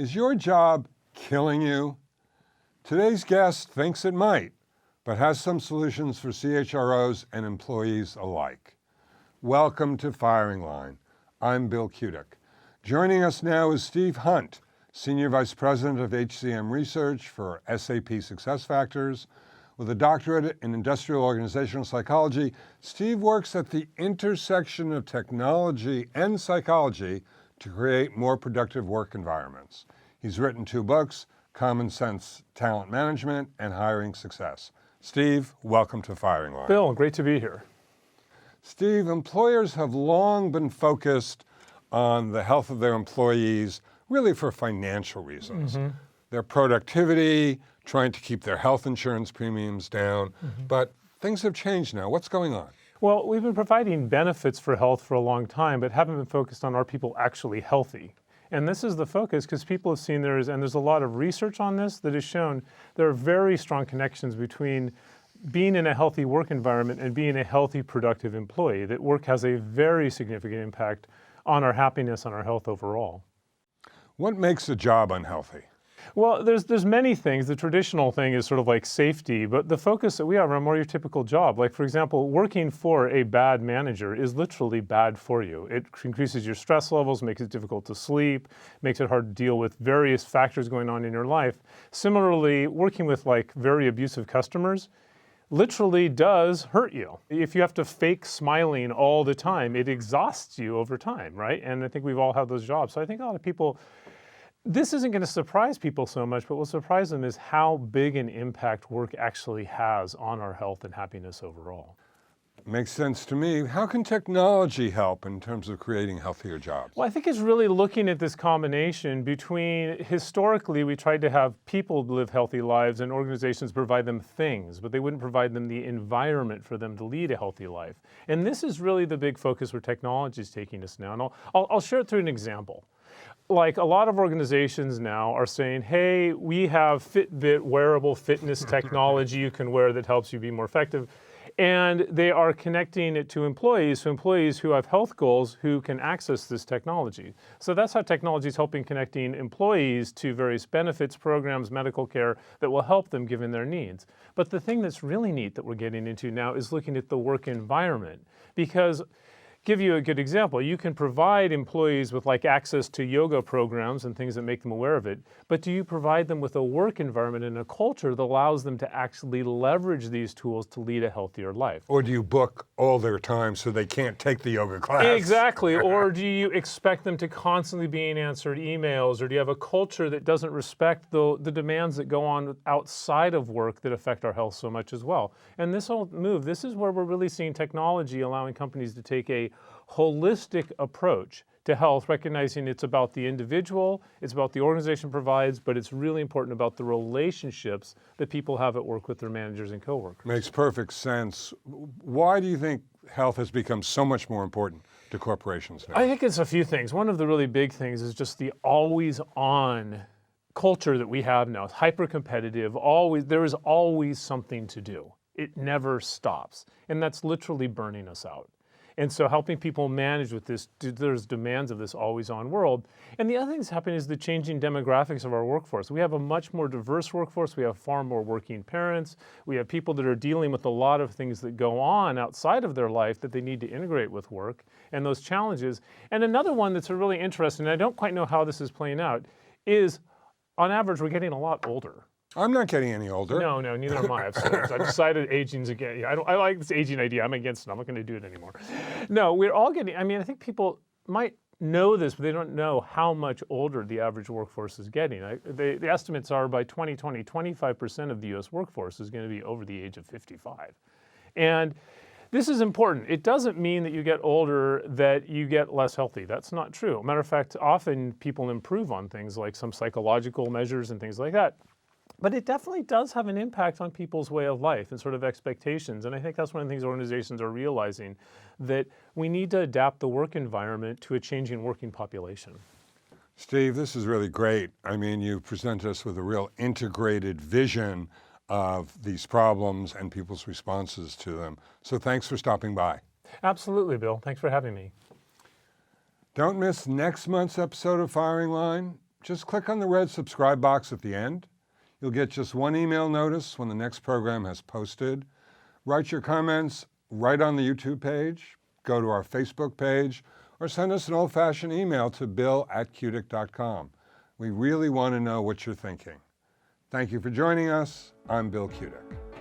Is your job killing you? Today's guest thinks it might, but has some solutions for CHROs and employees alike. Welcome to Firing Line. I'm Bill Kutik. Joining us now is Steve Hunt, Senior Vice President of HCM Research for SAP SuccessFactors. With a doctorate in industrial organizational psychology, Steve works at the intersection of technology and psychology to create more productive work environments. He's written 2 books, Common Sense Talent Management and Hiring Success. Steve, welcome to Firing Line. Bill, great to be here. Steve, employers have long been focused on the health of their employees, really for financial reasons. Their productivity, trying to keep their health insurance premiums down, but things have changed now. What's going on? Well, we've been providing benefits for health for a long time, but haven't been focused on are people actually healthy? And this is the focus because people have seen and there's a lot of research on this that has shown there are very strong connections between being in a healthy work environment and being a healthy, productive employee, that work has a very significant impact on our happiness and our health overall. What makes a job unhealthy? Well, there's many things. The traditional thing is sort of like safety, but the focus that we have on more your typical job, like for example, working for a bad manager is literally bad for you. It increases your stress levels, makes it difficult to sleep, makes it hard to deal with various factors going on in your life. Similarly, working with like very abusive customers literally does hurt you. If you have to fake smiling all the time, it exhausts you over time, right? And I think we've all had those jobs. So I think a lot of people, this isn't going to surprise people so much, but what will surprise them is how big an impact work actually has on our health and happiness overall. Makes sense to me. How can technology help in terms of creating healthier jobs? Well, I think it's really looking at this combination between, historically, we tried to have people live healthy lives and organizations provide them things, but they wouldn't provide them the environment for them to lead a healthy life. And this is really the big focus where technology is taking us now. And I'll share it through an example. Like a lot of organizations now are saying, hey, we have Fitbit wearable fitness technology you can wear that helps you be more effective. And they are connecting it to employees who have health goals who can access this technology. So that's how technology is helping connecting employees to various benefits, programs, medical care that will help them given their needs. But the thing that's really neat that we're getting into now is looking at the work environment, because give you a good example. You can provide employees with like access to yoga programs and things that make them aware of it, but do you provide them with a work environment and a culture that allows them to actually leverage these tools to lead a healthier life? Or do you book all their time so they can't take the yoga class? Exactly. Or do you expect them to constantly be answered emails, or do you have a culture that doesn't respect the demands that go on outside of work that affect our health so much as well? And this whole move, this is where we're really seeing technology allowing companies to take a holistic approach to health, recognizing it's about the individual, it's about the organization provides, but it's really important about the relationships that people have at work with their managers and coworkers. Makes perfect sense. Why do you think health has become so much more important to corporations now? I think it's a few things. One of the really big things is just the always-on culture that we have now. It's hyper-competitive. There is always something to do. It never stops. And that's literally burning us out. And so helping people manage with this, there's demands of this always-on world. And the other thing that's happening is the changing demographics of our workforce. We have a much more diverse workforce. We have far more working parents. We have people that are dealing with a lot of things that go on outside of their life that they need to integrate with work and those challenges. And another one that's really interesting, and I don't quite know how this is playing out, is on average, we're getting a lot older. I'm not getting any older. No, neither am I. I've decided aging's again. I like this aging idea. I'm against it. I'm not going to do it anymore. No, we're all getting, I think people might know this, but they don't know how much older the average workforce is getting. The estimates are by 2020, 25% of the U.S. workforce is going to be over the age of 55. And this is important. It doesn't mean that you get older that you get less healthy. That's not true. Matter of fact, often people improve on things like some psychological measures and things like that. But it definitely does have an impact on people's way of life and sort of expectations. And I think that's one of the things organizations are realizing, that we need to adapt the work environment to a changing working population. Steve, this is really great. You present us with a real integrated vision of these problems and people's responses to them. So thanks for stopping by. Absolutely, Bill. Thanks for having me. Don't miss next month's episode of Firing Line. Just click on the red subscribe box at the end. You'll get just one email notice when the next program has posted. Write your comments right on the YouTube page, go to our Facebook page, or send us an old-fashioned email to bill@kutik.com. We really want to know what you're thinking. Thank you for joining us. I'm Bill Kutik.